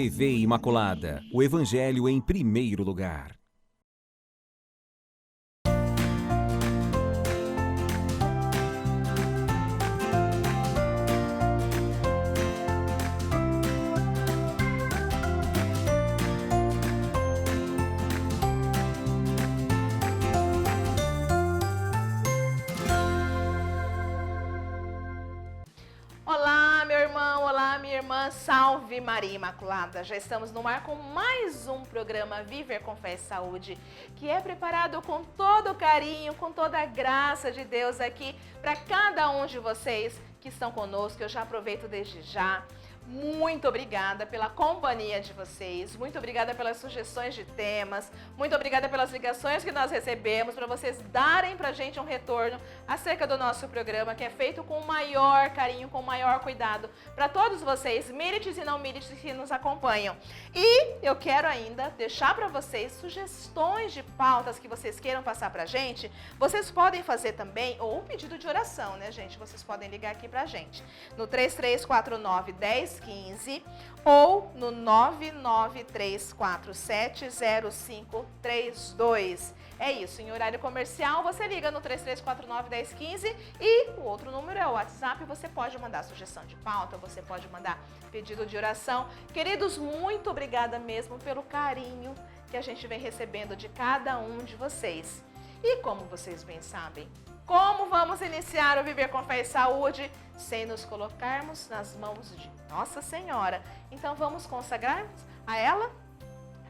TV Imaculada, o Evangelho em primeiro lugar. Olá, meu irmão, olá, minha irmã, salve Maria Imaculada. Já estamos no ar com mais um programa Viver com Fé e Saúde, que é preparado com todo o carinho, com toda a graça de Deus aqui para cada um de vocês que estão conosco. Eu já aproveito desde já. Muito obrigada pela companhia de vocês, muito obrigada pelas sugestões de temas, muito obrigada pelas ligações que nós recebemos, para vocês darem para a gente um retorno acerca do nosso programa, que é feito com o maior carinho, com o maior cuidado, para todos vocês, milites e não milites que nos acompanham. E eu quero ainda deixar para vocês sugestões de pautas que vocês queiram passar para a gente. Vocês podem fazer também, ou um pedido de oração, né, gente? Vocês podem ligar aqui para a gente, no 3349-1015 ou no 993470532. É isso, em horário comercial você liga no 3349-1015 e o outro número é o WhatsApp. Você pode mandar sugestão de pauta, você pode mandar pedido de oração. Queridos, muito obrigada mesmo pelo carinho que a gente vem recebendo de cada um de vocês. E como vocês bem sabem, como vamos iniciar o Viver com Fé e Saúde sem nos colocarmos nas mãos de Nossa Senhora? Então vamos consagrar a ela?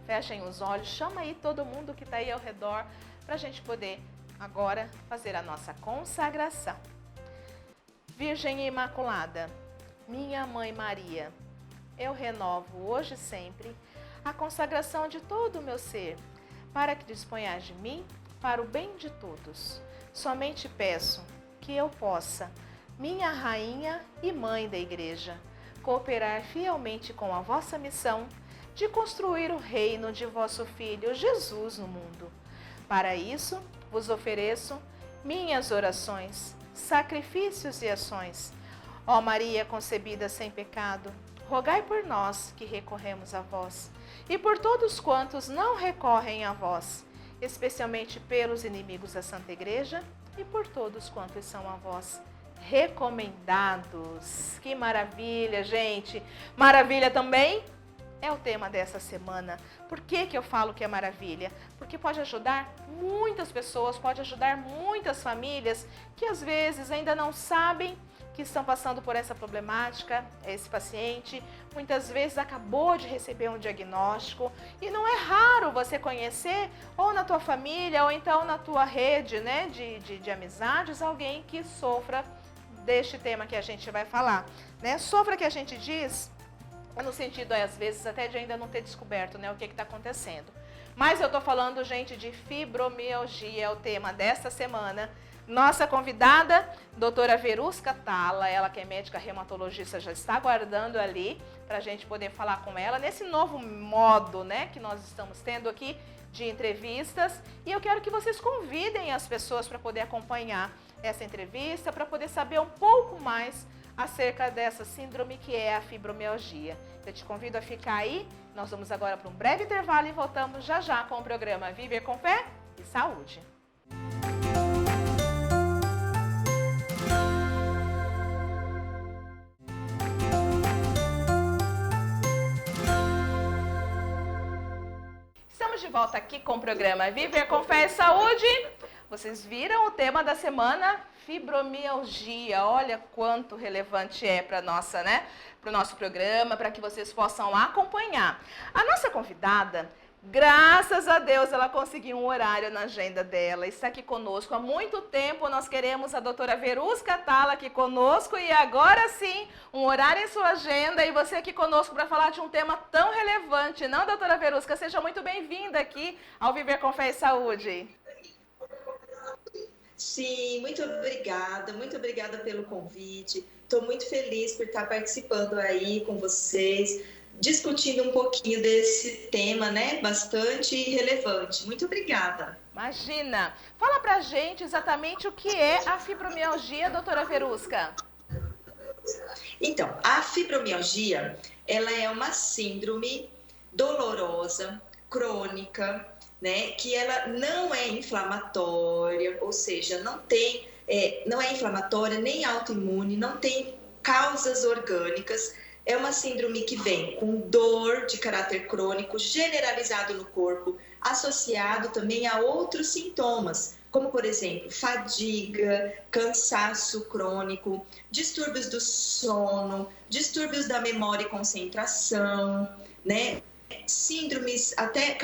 Fechem os olhos, chama aí todo mundo que está aí ao redor para a gente poder agora fazer a nossa consagração. Virgem Imaculada, minha Mãe Maria, eu renovo hoje e sempre a consagração de todo o meu ser, para que disponhas de mim para o bem de todos. Somente peço que eu possa, minha Rainha e Mãe da Igreja, cooperar fielmente com a vossa missão de construir o reino de vosso Filho Jesus no mundo. Para isso, vos ofereço minhas orações, sacrifícios e ações. Ó Maria concebida sem pecado, rogai por nós que recorremos a vós, e por todos quantos não recorrem a vós, especialmente pelos inimigos da Santa Igreja e por todos quantos são a vós recomendados. Que maravilha, gente! Maravilha também é o tema dessa semana. Por que eu falo que é maravilha? Porque pode ajudar muitas pessoas, pode ajudar muitas famílias que às vezes ainda não sabem que estão passando por essa problemática. Esse paciente muitas vezes acabou de receber um diagnóstico e não é raro você conhecer ou na tua família ou então na tua rede, né, de amizades, alguém que sofra deste tema que a gente vai falar, né? Sofra, que a gente diz no sentido, às vezes, até de ainda não ter descoberto, né, o que está acontecendo. Mas eu estou falando, gente, de fibromialgia, é o tema desta semana. Nossa convidada, doutora Verusca Talla, ela que é médica reumatologista, já está aguardando ali para a gente poder falar com ela nesse novo modo, né, que nós estamos tendo aqui de entrevistas. E eu quero que vocês convidem as pessoas para poder acompanhar essa entrevista, para poder saber um pouco mais acerca dessa síndrome que é a fibromialgia. Eu te convido a ficar aí. Nós vamos agora para um breve intervalo e voltamos já já com o programa Viver com Fé e Saúde. Estamos de volta aqui com o programa Viver com Fé e Saúde. Vocês viram o tema da semana? Fibromialgia. Olha quanto relevante é para nossa, né? Para o nosso programa, para que vocês possam acompanhar. A nossa convidada, graças a Deus, ela conseguiu um horário na agenda dela. Está aqui conosco há muito tempo. Nós queremos a doutora Verusca Talla aqui conosco e agora sim, um horário em sua agenda e você aqui conosco para falar de um tema tão relevante. Não, doutora Verusca? Seja muito bem-vinda aqui ao Viver com Fé e Saúde. Sim, muito obrigada pelo convite. Estou muito feliz por estar participando aí com vocês, discutindo um pouquinho desse tema, né, bastante relevante. Muito obrigada. Imagina! Fala pra gente exatamente o que é a fibromialgia, doutora Verusca. Então, a fibromialgia, ela é uma síndrome dolorosa, crônica, né? Que ela não é inflamatória, ou seja, não é inflamatória nem autoimune, não tem causas orgânicas. É uma síndrome que vem com dor de caráter crônico generalizado no corpo, associado também a outros sintomas, como, por exemplo, fadiga, cansaço crônico, distúrbios do sono, distúrbios da memória e concentração, né? Síndromes, até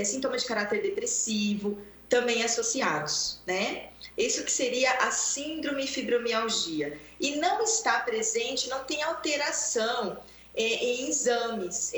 sintomas de caráter depressivo, também associados, né? Isso que seria a síndrome fibromialgia. E não está presente, não tem alteração em exames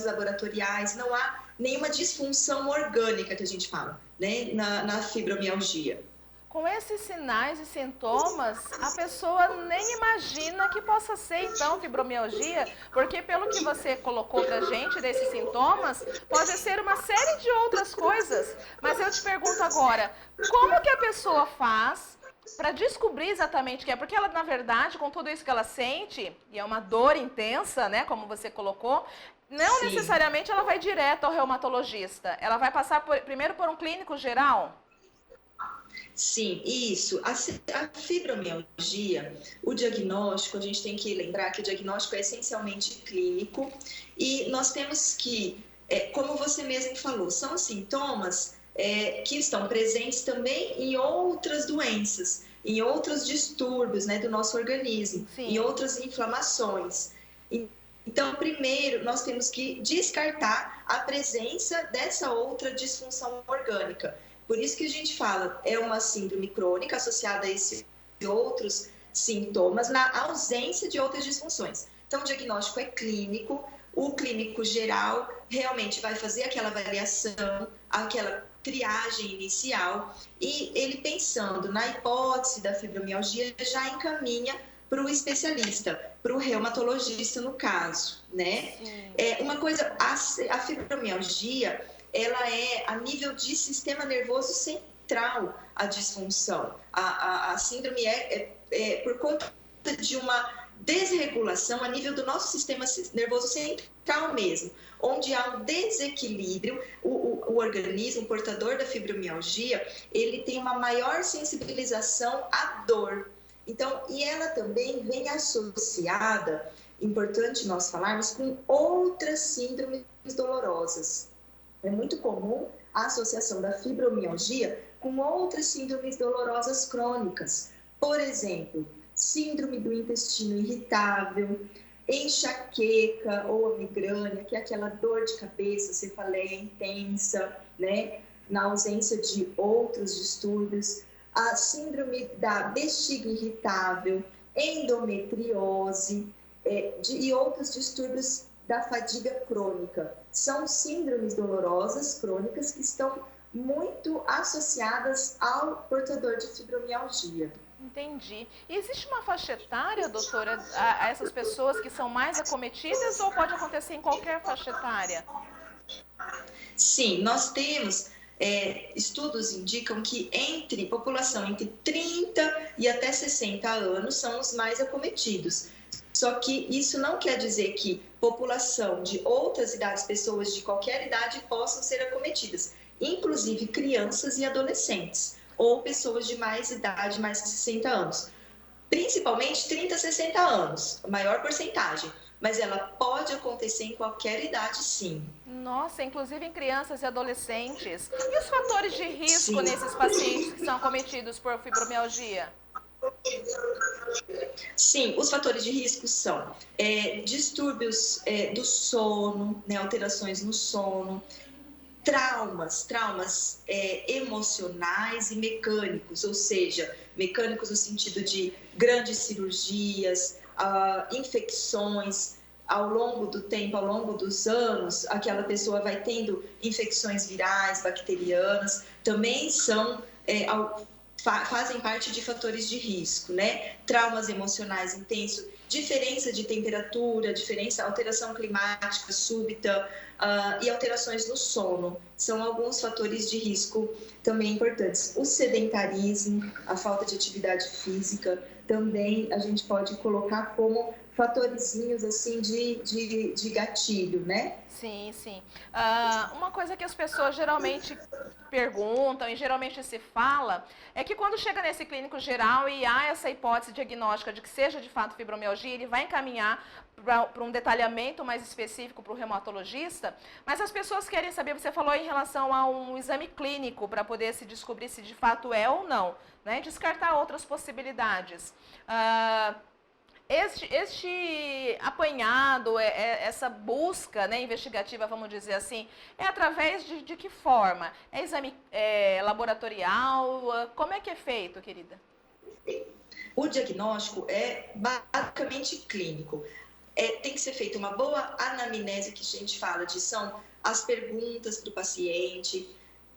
laboratoriais, não há nenhuma disfunção orgânica que a gente fala, né? Na fibromialgia. Com esses sinais e sintomas, a pessoa nem imagina que possa ser, então, fibromialgia, porque pelo que você colocou pra gente desses sintomas, pode ser uma série de outras coisas. Mas eu te pergunto agora, como que a pessoa faz para descobrir exatamente o que é? Porque ela, na verdade, com tudo isso que ela sente, e é uma dor intensa, né, como você colocou, não Sim. necessariamente ela vai direto ao reumatologista. Ela vai passar primeiro por um clínico geral? Sim, isso. A fibromialgia, o diagnóstico, a gente tem que lembrar que o diagnóstico é essencialmente clínico e nós temos que, como você mesmo falou, são sintomas que estão presentes também em outras doenças, em outros distúrbios, né, do nosso organismo, Sim. em outras inflamações. Então, primeiro, nós temos que descartar a presença dessa outra disfunção orgânica. Por isso que a gente fala, é uma síndrome crônica associada a esses outros sintomas, na ausência de outras disfunções. Então, o diagnóstico é clínico, o clínico geral realmente vai fazer aquela avaliação, aquela triagem inicial, e ele, pensando na hipótese da fibromialgia, já encaminha para o especialista, para o reumatologista no caso, né? Uma coisa, a fibromialgia, ela é a nível de sistema nervoso central a disfunção. A síndrome é por conta de uma desregulação a nível do nosso sistema nervoso central mesmo, onde há um desequilíbrio, o organismo, o portador da fibromialgia, ele tem uma maior sensibilização à dor. Então, e ela também vem associada, importante nós falarmos, com outras síndromes dolorosas. É muito comum a associação da fibromialgia com outras síndromes dolorosas crônicas. Por exemplo, síndrome do intestino irritável, enxaqueca ou migrânia, que é aquela dor de cabeça, cefaleia intensa, né? Na ausência de outros distúrbios. A síndrome da bexiga irritável, endometriose e outros distúrbios da fadiga crônica. São síndromes dolorosas crônicas que estão muito associadas ao portador de fibromialgia. Entendi. E existe uma faixa etária, doutora, a essas pessoas que são mais acometidas ou pode acontecer em qualquer faixa etária? Sim, nós temos, estudos indicam que população entre 30 e até 60 anos são os mais acometidos. Só que isso não quer dizer que população de outras idades, pessoas de qualquer idade possam ser acometidas, inclusive crianças e adolescentes, ou pessoas de mais idade, mais de 60 anos. Principalmente 30 a 60 anos, a maior porcentagem, mas ela pode acontecer em qualquer idade, sim. Nossa, inclusive em crianças e adolescentes. E os fatores de risco Sim. nesses pacientes que são acometidos por fibromialgia? Sim, os fatores de risco são distúrbios do sono, né, alterações no sono, traumas emocionais e mecânicos, ou seja, mecânicos no sentido de grandes cirurgias, infecções ao longo do tempo, ao longo dos anos, aquela pessoa vai tendo infecções virais, bacterianas, também fazem parte de fatores de risco, né? Traumas emocionais intensos, diferença de temperatura, alteração climática súbita e alterações no sono. São alguns fatores de risco também importantes. O sedentarismo, a falta de atividade física, também a gente pode colocar como fatorzinhos assim de gatilho, né? Sim, sim. Uma coisa que as pessoas geralmente perguntam e geralmente se fala é que quando chega nesse clínico geral e há essa hipótese diagnóstica de que seja de fato fibromialgia, ele vai encaminhar para um detalhamento mais específico para o reumatologista, mas as pessoas querem saber, você falou em relação a um exame clínico para poder se descobrir se de fato é ou não, né? Descartar outras possibilidades. Este apanhado, essa busca, né, investigativa, vamos dizer assim, é através de que forma? É exame laboratorial? Como é que é feito, querida? O diagnóstico é basicamente clínico. Tem que ser feita uma boa anamnese, que a gente fala são as perguntas para o paciente,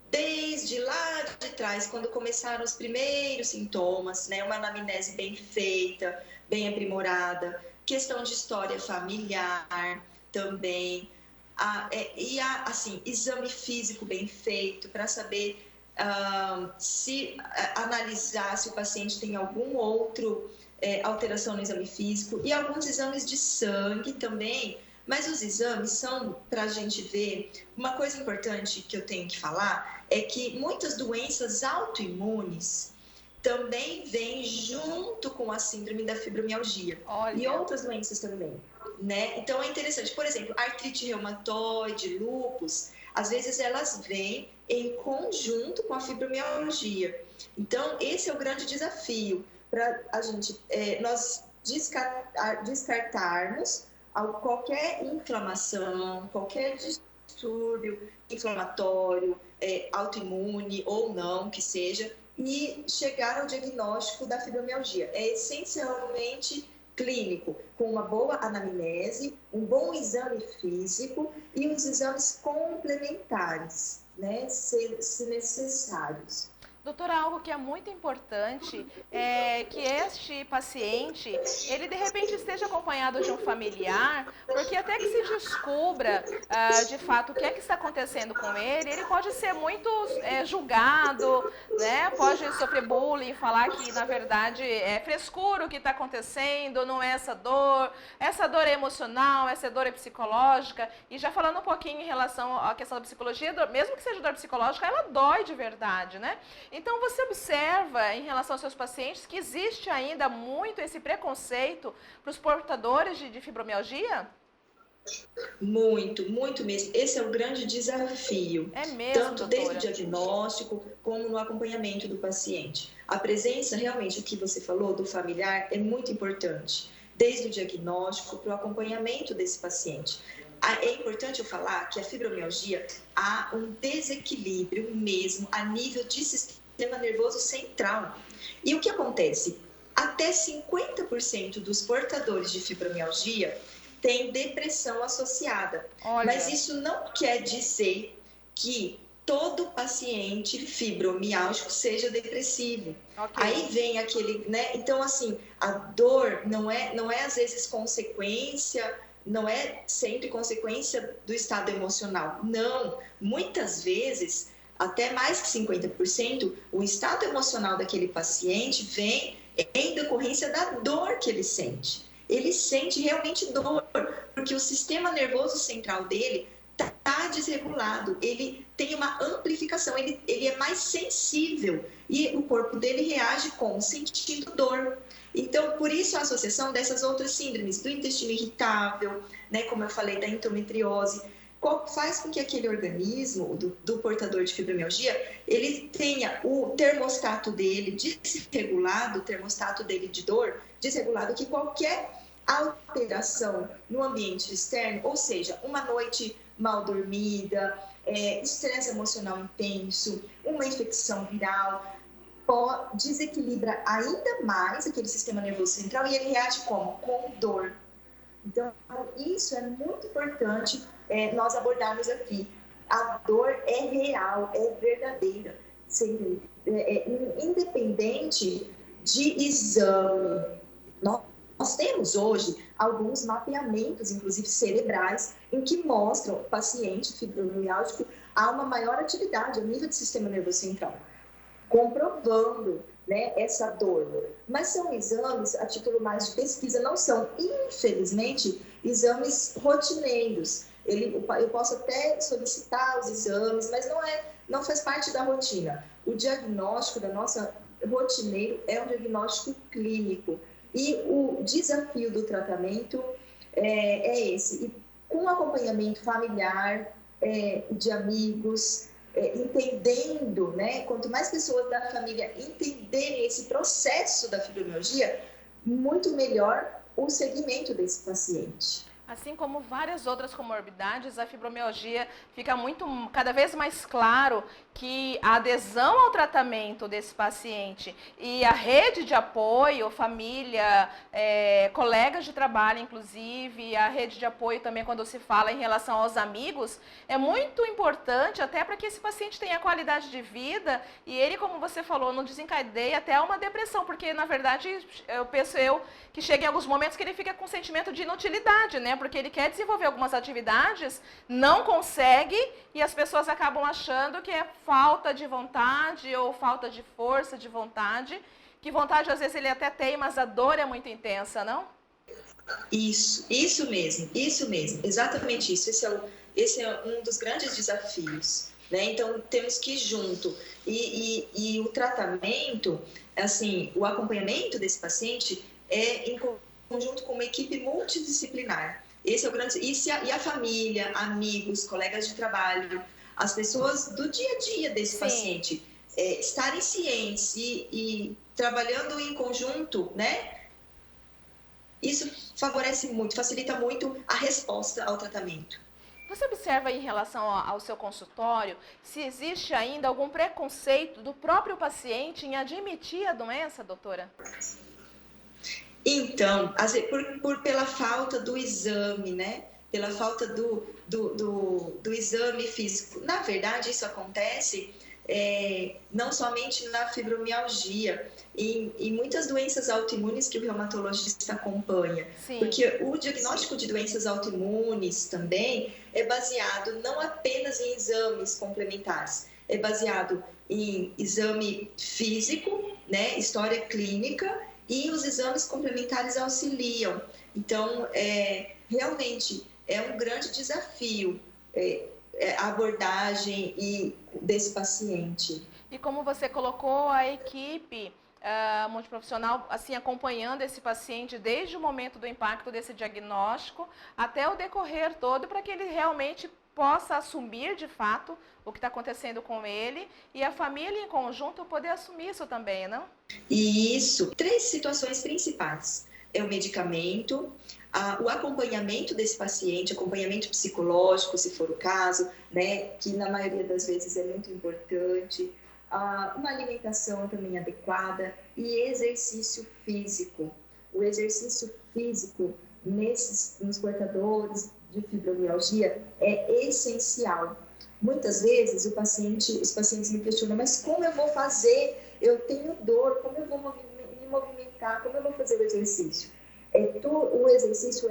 desde lá de trás, quando começaram os primeiros sintomas, né? Uma anamnese bem feita, bem aprimorada, questão de história familiar também, assim, exame físico bem feito para saber analisar se o paciente tem algum outro alteração no exame físico e alguns exames de sangue também. Mas os exames são para a gente ver. Uma coisa importante que eu tenho que falar é que muitas doenças autoimunes também vêm junto com a síndrome da fibromialgia. Olha. E outras doenças também, né? Então é interessante, por exemplo, artrite reumatoide, lúpus, às vezes elas vêm em conjunto com a fibromialgia. Então esse é o grande desafio para a gente, nós descartarmos qualquer inflamação, qualquer distúrbio inflamatório, autoimune ou não, que seja, e chegar ao diagnóstico da fibromialgia. É essencialmente clínico, com uma boa anamnese, um bom exame físico e os exames complementares, né, se necessários. Doutora, algo que é muito importante é que este paciente, ele de repente esteja acompanhado de um familiar, porque até que se descubra de fato o que é que está acontecendo com ele, ele pode ser muito julgado, né? Pode sofrer bullying, falar que na verdade é frescura o que está acontecendo, não é essa dor é emocional, essa dor é psicológica. E já falando um pouquinho em relação à questão da psicologia, mesmo que seja dor psicológica, ela dói de verdade, né? Então, você observa em relação aos seus pacientes que existe ainda muito esse preconceito para os portadores de fibromialgia? Muito, muito mesmo. Esse é o grande desafio. É mesmo, tanto doutora? Desde o diagnóstico como no acompanhamento do paciente. A presença, realmente, o que você falou do familiar é muito importante. Desde o diagnóstico para o acompanhamento desse paciente. É importante eu falar que a fibromialgia há um desequilíbrio mesmo a nível de sistema nervoso central. E o que acontece? Até 50% dos portadores de fibromialgia têm depressão associada. Olha. Mas isso não quer dizer que todo paciente fibromialgico seja depressivo. Okay. Aí vem aquele, né? Então, assim, a dor não é às vezes consequência, não é sempre consequência do estado emocional. Não, muitas vezes, até mais que 50%, o estado emocional daquele paciente vem em decorrência da dor que ele sente. Ele sente realmente dor, porque o sistema nervoso central dele está desregulado, ele tem uma amplificação, ele é mais sensível e o corpo dele reage como? Sentindo dor. Então, por isso a associação dessas outras síndromes, do intestino irritável, né, como eu falei, da endometriose, faz com que aquele organismo do portador de fibromialgia, ele tenha o termostato dele desregulado, o termostato dele de dor desregulado, que qualquer alteração no ambiente externo, ou seja, uma noite mal dormida, estresse emocional intenso, uma infecção viral, desequilibra ainda mais aquele sistema nervoso central e ele reage como? Com dor. Então, isso é muito importante nós abordarmos aqui. A dor é real, é verdadeira, independente de exame. Nós temos hoje alguns mapeamentos, inclusive cerebrais, em que mostram o paciente fibromialgico há uma maior atividade a nível do sistema nervoso central, comprovando né, essa dor. Mas são exames a título mais de pesquisa, não são, infelizmente, exames rotineiros. Eu posso até solicitar os exames, mas não faz parte da rotina. O diagnóstico da nossa rotineiro é um diagnóstico clínico. E o desafio do tratamento é esse. E com acompanhamento familiar, de amigos, entendendo, né? Quanto mais pessoas da família entenderem esse processo da fibromialgia, muito melhor o segmento desse paciente. Assim como várias outras comorbidades, a fibromialgia fica cada vez mais claro que a adesão ao tratamento desse paciente e a rede de apoio, família, colegas de trabalho, inclusive, a rede de apoio também quando se fala em relação aos amigos, é muito importante até para que esse paciente tenha qualidade de vida e ele, como você falou, não desencadeie até uma depressão, porque na verdade eu penso que chega em alguns momentos que ele fica com um sentimento de inutilidade, né? Porque ele quer desenvolver algumas atividades, não consegue e as pessoas acabam achando que é falta de vontade ou falta de força de vontade, que vontade às vezes ele até tem, mas a dor é muito intensa, não? Isso mesmo, exatamente isso. Esse é um dos grandes desafios, né? Então temos que ir junto e o tratamento, assim, o acompanhamento desse paciente é em conjunto com uma equipe multidisciplinar. Esse é o grande. E a família, amigos, colegas de trabalho, as pessoas do dia a dia desse paciente estarem cientes e trabalhando em conjunto, né? Isso favorece muito, facilita muito a resposta ao tratamento. Você observa em relação ao seu consultório se existe ainda algum preconceito do próprio paciente em admitir a doença, doutora? Então, pela falta do exame, né? Pela falta do exame físico. Na verdade, isso acontece não somente na fibromialgia, em muitas doenças autoimunes que o reumatologista acompanha. Sim. Porque o diagnóstico de doenças autoimunes também é baseado não apenas em exames complementares, é baseado em exame físico, né? História clínica, e os exames complementares auxiliam. Então, realmente, é um grande desafio a abordagem desse paciente. E como você colocou, a equipe multiprofissional assim, acompanhando esse paciente desde o momento do impacto desse diagnóstico até o decorrer todo, para que ele realmente possa assumir de fato o que está acontecendo com ele e a família em conjunto poder assumir isso também, não? Isso. 3 situações principais. É o medicamento, o acompanhamento desse paciente, acompanhamento psicológico, se for o caso, né, que na maioria das vezes é muito importante, uma alimentação também adequada e exercício físico. O exercício físico nos portadores de fibromialgia é essencial. Muitas vezes os pacientes me questionam, mas como eu vou fazer? Eu tenho dor, como eu vou me movimentar? Como eu vou fazer o exercício? O exercício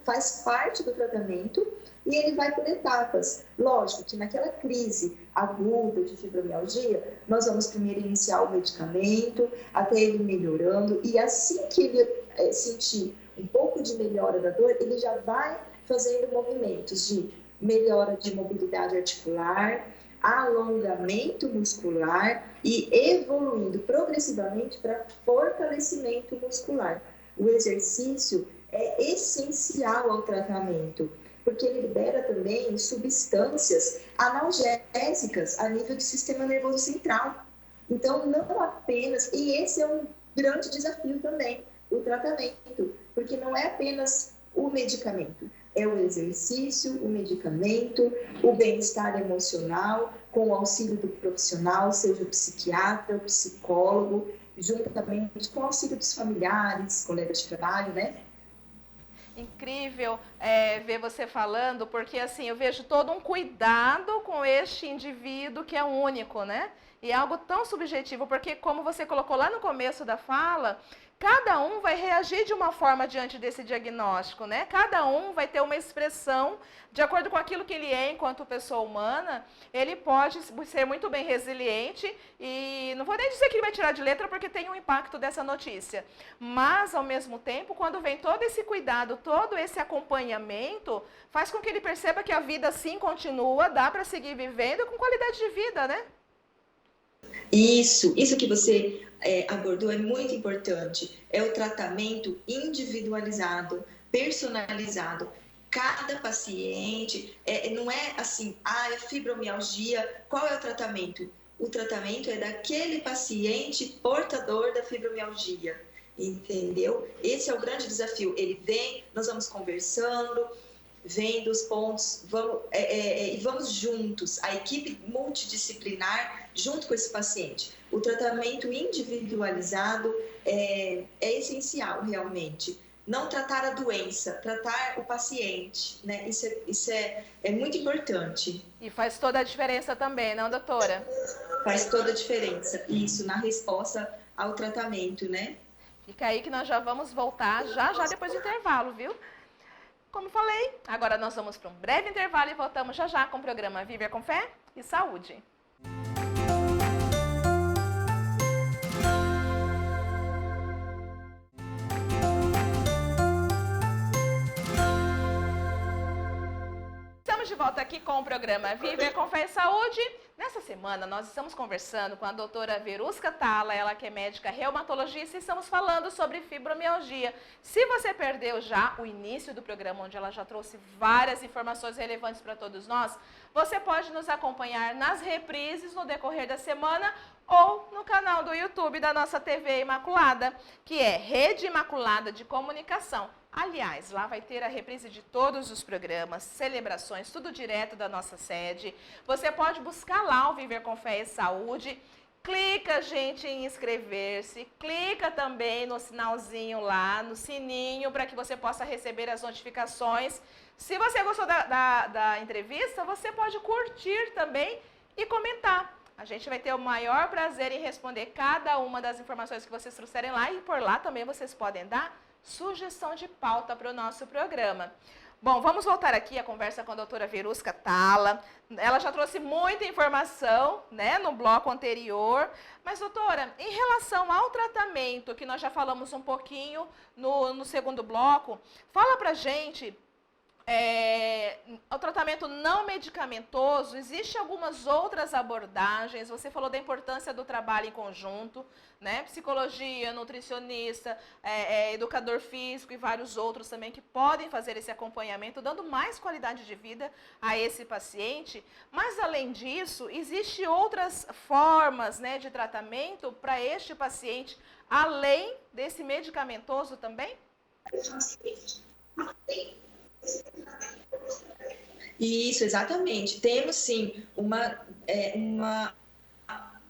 faz parte do tratamento e ele vai por etapas. Lógico que naquela crise aguda de fibromialgia, nós vamos primeiro iniciar o medicamento, até ele melhorando, e assim que ele sentir um pouco de melhora da dor, ele já vai fazendo movimentos de melhora de mobilidade articular, alongamento muscular e evoluindo progressivamente para fortalecimento muscular. O exercício é essencial ao tratamento, porque ele libera também substâncias analgésicas a nível do sistema nervoso central. Então, não apenas... E esse é um grande desafio também, o tratamento, porque não é apenas o medicamento, é o exercício, o medicamento, o bem-estar emocional, com o auxílio do profissional, seja o psiquiatra, o psicólogo, juntamente com o auxílio dos familiares, colegas de trabalho, né? Incrível ver você falando, porque assim, eu vejo todo um cuidado com este indivíduo que é único, né? E é algo tão subjetivo, porque como você colocou lá no começo da fala, cada um vai reagir de uma forma diante desse diagnóstico, né? Cada um vai ter uma expressão de acordo com aquilo que ele é enquanto pessoa humana. Ele pode ser muito bem resiliente e não vou nem dizer que ele vai tirar de letra porque tem um impacto dessa notícia. Mas, ao mesmo tempo, quando vem todo esse cuidado, todo esse acompanhamento, faz com que ele perceba que a vida sim continua, dá para seguir vivendo com qualidade de vida, né? Isso que você abordou é muito importante. É o tratamento individualizado, personalizado. Cada paciente, não é assim, é fibromialgia, qual é o tratamento? O tratamento é daquele paciente portador da fibromialgia, entendeu? Esse é o grande desafio. Ele vem, nós vamos conversando, vendo os pontos, vamos juntos, a equipe multidisciplinar, junto com esse paciente. O tratamento individualizado é essencial, realmente. Não tratar a doença, tratar o paciente, né? Isso é muito importante. E faz toda a diferença também, não, doutora? Faz toda a diferença, isso, na resposta ao tratamento, né? Fica aí que nós já vamos voltar já depois do intervalo, viu? Como falei, agora nós vamos para um breve intervalo e voltamos já com o programa Viver com Fé e Saúde. Estamos de volta aqui com o programa Viver com Fé e Saúde. Nessa semana, nós estamos conversando com a doutora Verusca Talla, ela que é médica reumatologista, e estamos falando sobre fibromialgia. Se você perdeu já o início do programa, onde ela já trouxe várias informações relevantes para todos nós, você pode nos acompanhar nas reprises no decorrer da semana ou no canal do YouTube da nossa TV Imaculada, que é Rede Imaculada de Comunicação. Aliás, lá vai ter a reprise de todos os programas, celebrações, tudo direto da nossa sede. Você pode buscar lá o Viver com Fé e Saúde. Clica, gente, em inscrever-se. Clica também no sinalzinho lá, no sininho, para que você possa receber as notificações. Se você gostou da entrevista, você pode curtir também e comentar. A gente vai ter o maior prazer em responder cada uma das informações que vocês trouxerem lá. E por lá também vocês podem dar sugestão de pauta para o nosso programa. Bom, vamos voltar aqui a conversa com a doutora Verusca Talla. Ela já trouxe muita informação, né, no bloco anterior. Mas, doutora, em relação ao tratamento, que nós já falamos um pouquinho no segundo bloco, fala pra gente, o tratamento não medicamentoso, existem algumas outras abordagens. Você falou da importância do trabalho em conjunto, né? Psicologia, nutricionista, educador físico e vários outros também que podem fazer esse acompanhamento, dando mais qualidade de vida a esse paciente. Mas, além disso, existem outras formas, né, de tratamento para este paciente, além desse medicamentoso também? Isso, exatamente. Temos sim uma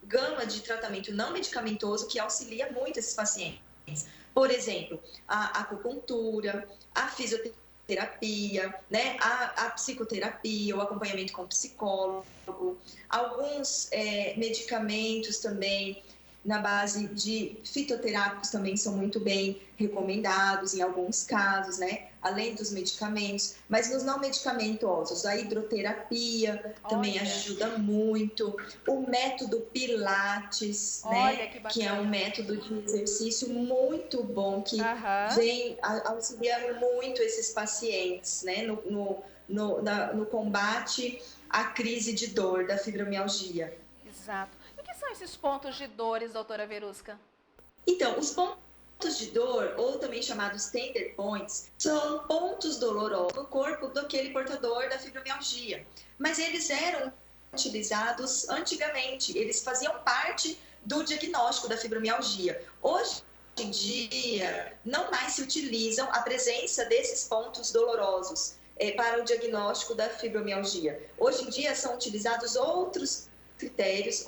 gama de tratamento não medicamentoso que auxilia muito esses pacientes. Por exemplo, a acupuntura, a fisioterapia, né, a psicoterapia, o acompanhamento com psicólogo, alguns medicamentos também na base de fitoterápicos também são muito bem recomendados em alguns casos, né? Além dos medicamentos, mas nos não medicamentosos, a hidroterapia também ajuda muito, o método Pilates, né? Que é um método de exercício muito bom, que vem auxiliando muito esses pacientes, né? No combate à crise de dor da fibromialgia. Exato. E o que são esses pontos de dores, doutora Verusca? Então, os pontos de dor, ou também chamados tender points, são pontos dolorosos no corpo daquele portador da fibromialgia. Mas eles eram utilizados antigamente, eles faziam parte do diagnóstico da fibromialgia. Hoje em dia, não mais se utilizam a presença desses pontos dolorosos para o diagnóstico da fibromialgia. Hoje em dia são utilizados outros critérios,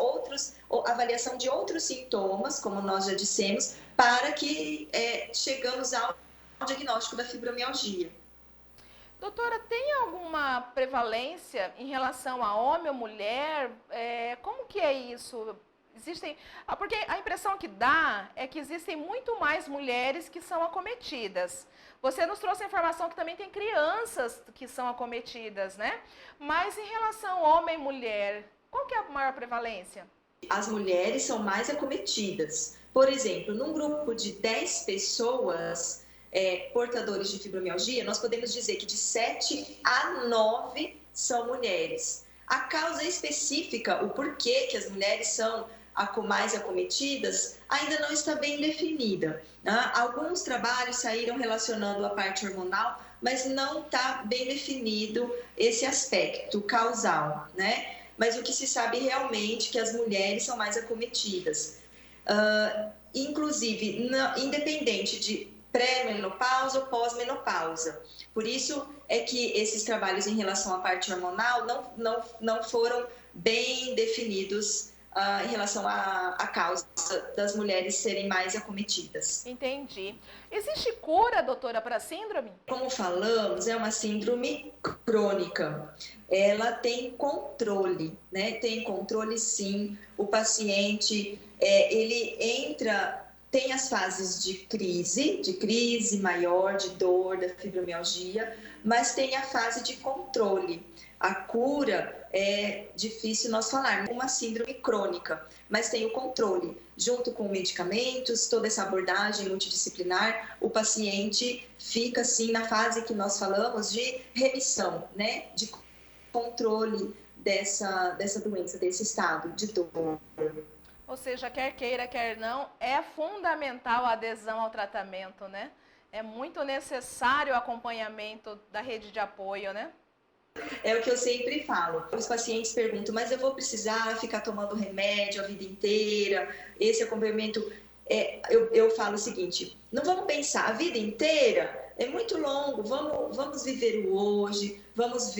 avaliação de outros sintomas, como nós já dissemos, para que chegamos ao diagnóstico da fibromialgia. Doutora, tem alguma prevalência em relação a homem ou mulher? Como que é isso? existem... Porque a impressão que dá é que existem muito mais mulheres que são acometidas. Você nos trouxe a informação que também tem crianças que são acometidas, né? Mas em relação homem e mulher, qual que é a maior prevalência? As mulheres são mais acometidas. Por exemplo, num grupo de 10 pessoas portadores de fibromialgia, nós podemos dizer que de 7 a 9 são mulheres. A causa específica, o porquê que as mulheres são mais acometidas, ainda não está bem definida, né? Alguns trabalhos saíram relacionando a parte hormonal, mas não está bem definido esse aspecto causal, né? Mas o que se sabe realmente é que as mulheres são mais acometidas. Inclusive, independente de pré-menopausa ou pós-menopausa. Por isso é que esses trabalhos em relação à parte hormonal não foram bem definidos em relação à causa das mulheres serem mais acometidas. Entendi. Existe cura, doutora, para a síndrome? Como falamos, é uma síndrome crônica. Ela tem controle, né? Tem controle, sim. O paciente, ele entra... Tem as fases de crise maior, de dor, da fibromialgia, mas tem a fase de controle. A cura é difícil nós falar, uma síndrome crônica, mas tem o controle. Junto com medicamentos, toda essa abordagem multidisciplinar, o paciente fica, sim, na fase que nós falamos de remissão, né? De controle dessa doença, desse estado de dor. Ou seja, quer queira, quer não, é fundamental a adesão ao tratamento, né? É muito necessário o acompanhamento da rede de apoio, né? É o que eu sempre falo. Os pacientes perguntam, mas eu vou precisar ficar tomando remédio a vida inteira? Esse acompanhamento, eu falo o seguinte, não vamos pensar a vida inteira, é muito longo, vamos viver o hoje, vamos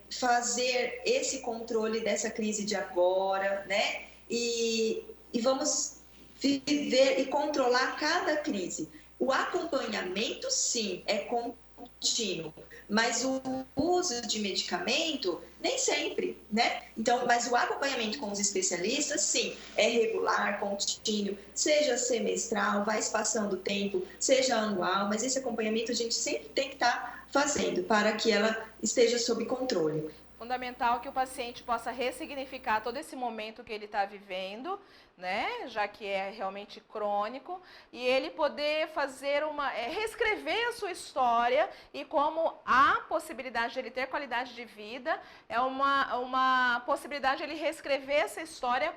fazer esse controle dessa crise de agora, né? E vamos viver e controlar cada crise. O acompanhamento, sim, é contínuo, mas o uso de medicamento, nem sempre, né? Então, mas o acompanhamento com os especialistas, sim, é regular, contínuo, seja semestral, vai espaçando o tempo, seja anual, mas esse acompanhamento a gente sempre tem que estar fazendo para que ela esteja sob controle. Fundamental que o paciente possa ressignificar todo esse momento que ele está vivendo, né? Já que é realmente crônico, e ele poder fazer reescrever a sua história, e como há possibilidade de ele ter qualidade de vida, é uma possibilidade de ele reescrever essa história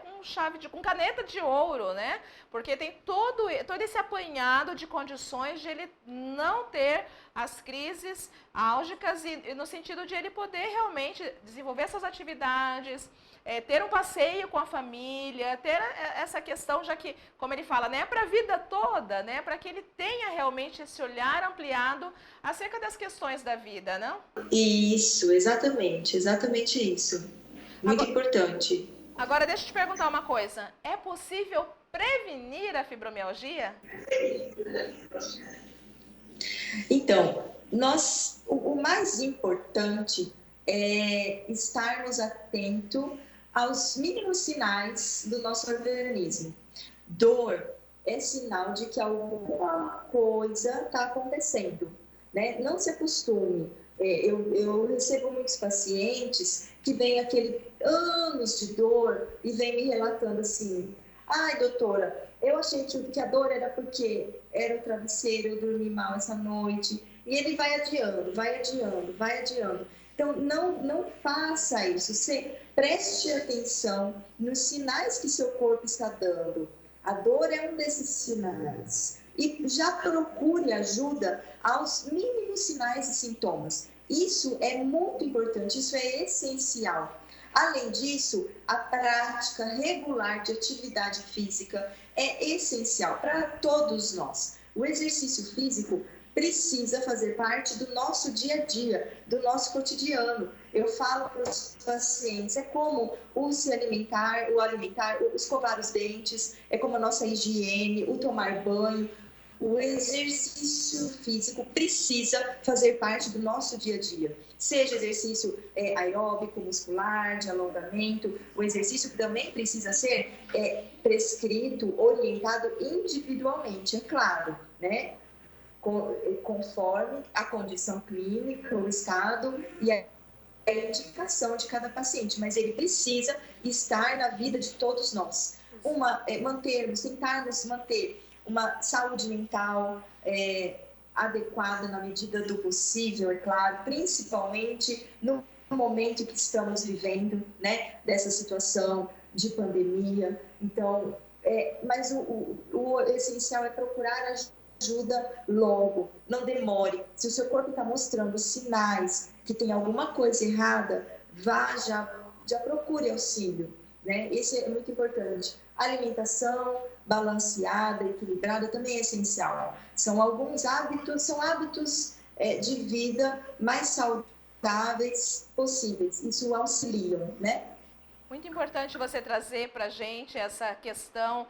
com caneta de ouro, né? Porque tem todo esse apanhado de condições de ele não ter as crises álgicas e no sentido de ele poder realmente desenvolver essas atividades, ter um passeio com a família, ter essa questão, já que, como ele fala, né, para a vida toda, né, para que ele tenha realmente esse olhar ampliado acerca das questões da vida, não? Isso, exatamente isso. Muito importante. Agora, deixa eu te perguntar uma coisa. É possível prevenir a fibromialgia? Então, o mais importante é estarmos atentos aos mínimos sinais do nosso organismo. Dor é sinal de que alguma coisa está acontecendo, né? Não se acostume. Eu recebo muitos pacientes que vêm anos de dor e vêm me relatando assim: ai, doutora, eu achei que a dor era porque era o travesseiro, eu dormi mal essa noite. E ele vai adiando. Então, não faça isso. Você preste atenção nos sinais que seu corpo está dando. A dor é um desses sinais. E já procure ajuda aos mínimos sinais e sintomas. Isso é muito importante, isso é essencial. Além disso, a prática regular de atividade física é essencial para todos nós. O exercício físico precisa fazer parte do nosso dia a dia, do nosso cotidiano. Eu falo para os pacientes, é como o se alimentar, o escovar os dentes, é como a nossa higiene, o tomar banho. O exercício físico precisa fazer parte do nosso dia a dia. Seja exercício aeróbico, muscular, de alongamento, o exercício também precisa ser prescrito, orientado individualmente, é claro, né? Conforme a condição clínica, o estado e a indicação de cada paciente, mas ele precisa estar na vida de todos nós. Tentarmos manter uma saúde mental adequada na medida do possível, é claro, principalmente no momento que estamos vivendo, né, dessa situação de pandemia. Então, mas o essencial é procurar ajuda logo, não demore. Se o seu corpo está mostrando sinais que tem alguma coisa errada, já procure auxílio, né? Isso é muito importante. Alimentação balanceada, equilibrada também é essencial. São hábitos de vida mais saudáveis possíveis. Isso auxilia, né? Muito importante você trazer para a gente essa questão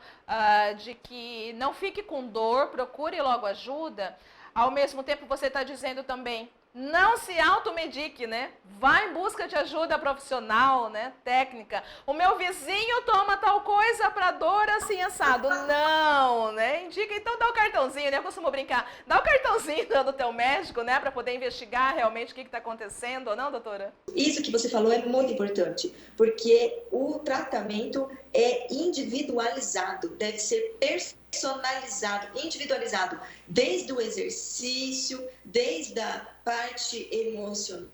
de que não fique com dor, procure logo ajuda. Ao mesmo tempo, você está dizendo também, não se automedique, né? Vá em busca de ajuda profissional, né? Técnica. O meu vizinho toma tal coisa para dor assim assado. Não, né? Indica, então dá o cartãozinho, né? Eu costumo brincar. Dá o cartãozinho do teu médico, né? Para poder investigar realmente o que está acontecendo, ou não, doutora? Isso que você falou é muito importante, porque o tratamento é individualizado, deve ser personalizado, individualizado, desde o exercício, desde a parte emocional,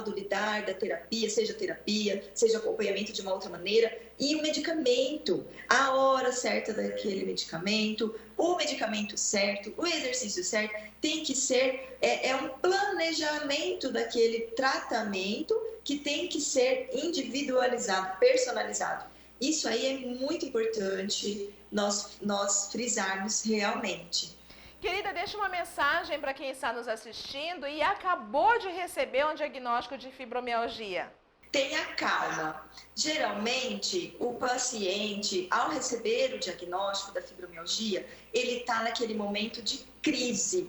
do lidar, da terapia, seja acompanhamento de uma outra maneira, e o medicamento, a hora certa daquele medicamento, o medicamento certo, o exercício certo, tem que ser, um planejamento daquele tratamento que tem que ser individualizado, personalizado. Isso aí é muito importante nós frisarmos realmente. Querida, deixa uma mensagem para quem está nos assistindo e acabou de receber um diagnóstico de fibromialgia. Tenha calma. Geralmente, o paciente, ao receber o diagnóstico da fibromialgia, ele está naquele momento de crise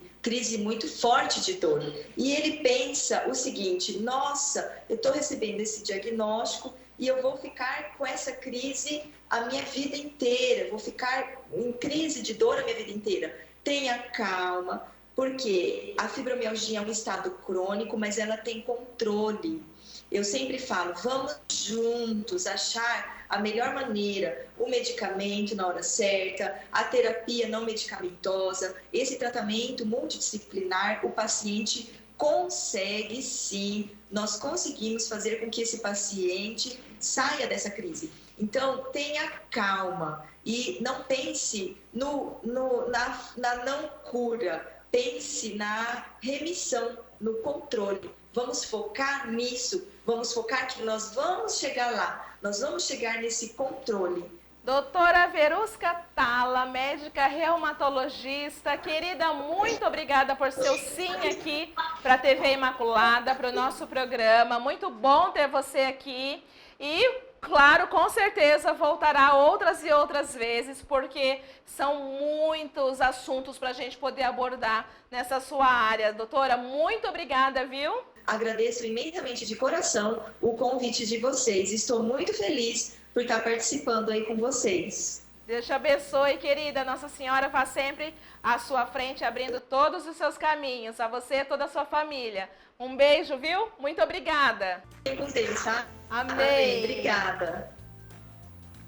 muito forte de dor. E ele pensa o seguinte, nossa, eu estou recebendo esse diagnóstico e eu vou ficar com essa crise a minha vida inteira, vou ficar em crise de dor a minha vida inteira. Tenha calma, porque a fibromialgia é um estado crônico, mas ela tem controle. Eu sempre falo, vamos juntos achar a melhor maneira, o medicamento na hora certa, a terapia não medicamentosa, esse tratamento multidisciplinar, o paciente consegue sim, nós conseguimos fazer com que esse paciente saia dessa crise. Então, tenha calma e não pense na não cura, pense na remissão, no controle. Vamos focar nisso, vamos focar que nós vamos chegar lá, nós vamos chegar nesse controle. Doutora Verusca Tala, médica reumatologista, querida, muito obrigada por seu sim aqui para a TV Imaculada, para o nosso programa. Muito bom ter você aqui e, claro, com certeza voltará outras e outras vezes, porque são muitos assuntos para a gente poder abordar nessa sua área. Doutora, muito obrigada, viu? Agradeço imensamente de coração o convite de vocês. Estou muito feliz por estar participando aí com vocês. Deus te abençoe, querida. Nossa Senhora vá sempre à sua frente, abrindo todos os seus caminhos, a você e toda a sua família. Um beijo, viu? Muito obrigada. Com Deus, tá? Amém. Obrigada.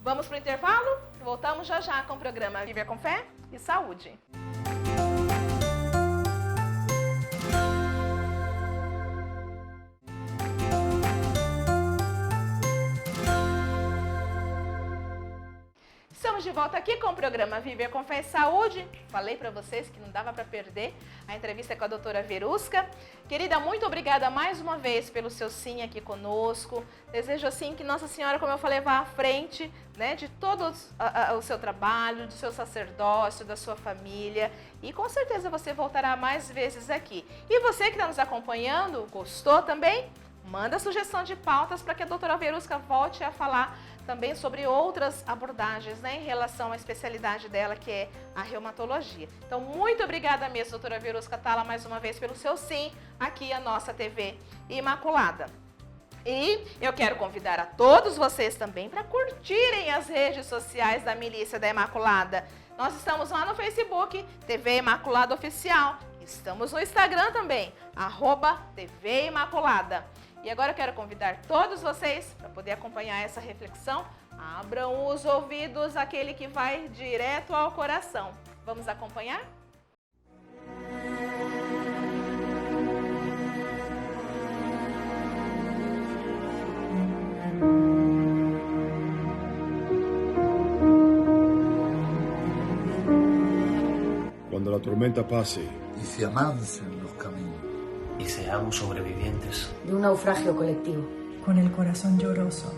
Vamos para o intervalo? Voltamos já já com o programa Viver com Fé e Saúde. Estamos de volta aqui com o programa Viver com Fé e Saúde. Falei para vocês que não dava para perder a entrevista com a doutora Verusca. Querida, muito obrigada mais uma vez pelo seu sim aqui conosco. Desejo assim que Nossa Senhora, como eu falei, vá à frente, né, de todo o seu trabalho, do seu sacerdócio, da sua família. E com certeza você voltará mais vezes aqui. E você que está nos acompanhando, gostou também? Manda sugestão de pautas para que a doutora Verusca volte a falar também sobre outras abordagens, né, em relação à especialidade dela, que é a reumatologia. Então, muito obrigada mesmo, doutora Verusca Tala, mais uma vez pelo seu sim aqui à nossa TV Imaculada. E eu quero convidar a todos vocês também para curtirem as redes sociais da Milícia da Imaculada. Nós estamos lá no Facebook, TV Imaculada Oficial. Estamos no Instagram também, @TV Imaculada. E agora eu quero convidar todos vocês para poder acompanhar essa reflexão. Abram os ouvidos, aquele que vai direto ao coração. Vamos acompanhar? Cuando la tormenta pase y se amancen los caminos y seamos sobrevivientes de un naufragio colectivo, con el corazón lloroso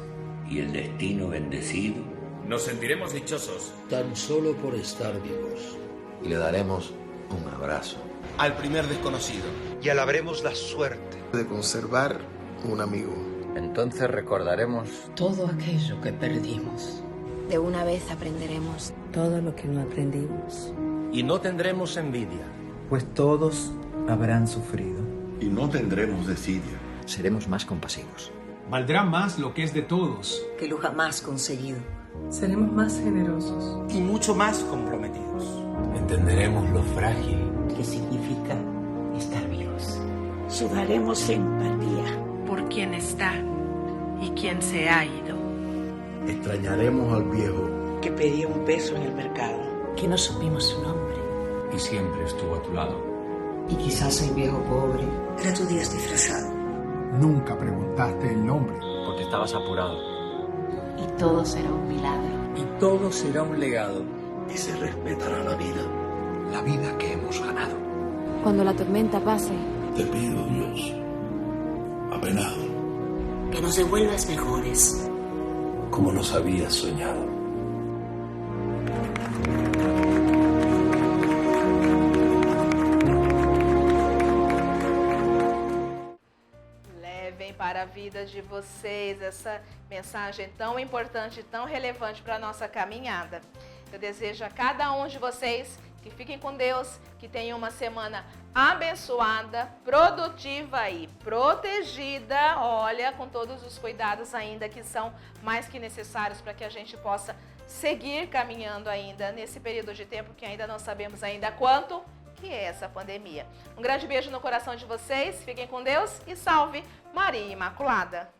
y el destino bendecido, nos sentiremos dichosos tan solo por estar vivos y le daremos un abrazo al primer desconocido y alabaremos la suerte de conservar un amigo. Entonces recordaremos todo aquello que perdimos. De una vez aprenderemos todo lo que no aprendimos. Y no tendremos envidia, pues todos habrán sufrido. Y no tendremos desidia. Seremos más compasivos. Valdrá más lo que es de todos que lo jamás conseguido. Seremos más generosos y mucho más comprometidos. Entenderemos lo frágil que significa estar vivos. Sudaremos empatía por quien está y quien se ha ido. Extrañaremos al viejo que pedía un peso en el mercado, que no supimos su nombre y siempre estuvo a tu lado. Y quizás el viejo pobre era tu Dios disfrazado. Nunca preguntaste el nombre porque estabas apurado. Y todo será un milagro. Y todo será un legado. Y se respetará la vida que hemos ganado. Cuando la tormenta pase, te pido, Dios, apenado, que nos devuelvas mejores, como nos habías soñado. Para a vida de vocês, essa mensagem tão importante, tão relevante para a nossa caminhada. Eu desejo a cada um de vocês que fiquem com Deus, que tenham uma semana abençoada, produtiva e protegida, olha, com todos os cuidados ainda que são mais que necessários para que a gente possa seguir caminhando ainda nesse período de tempo que ainda não sabemos ainda quanto que é essa pandemia. Um grande beijo no coração de vocês, fiquem com Deus e salve Maria Imaculada!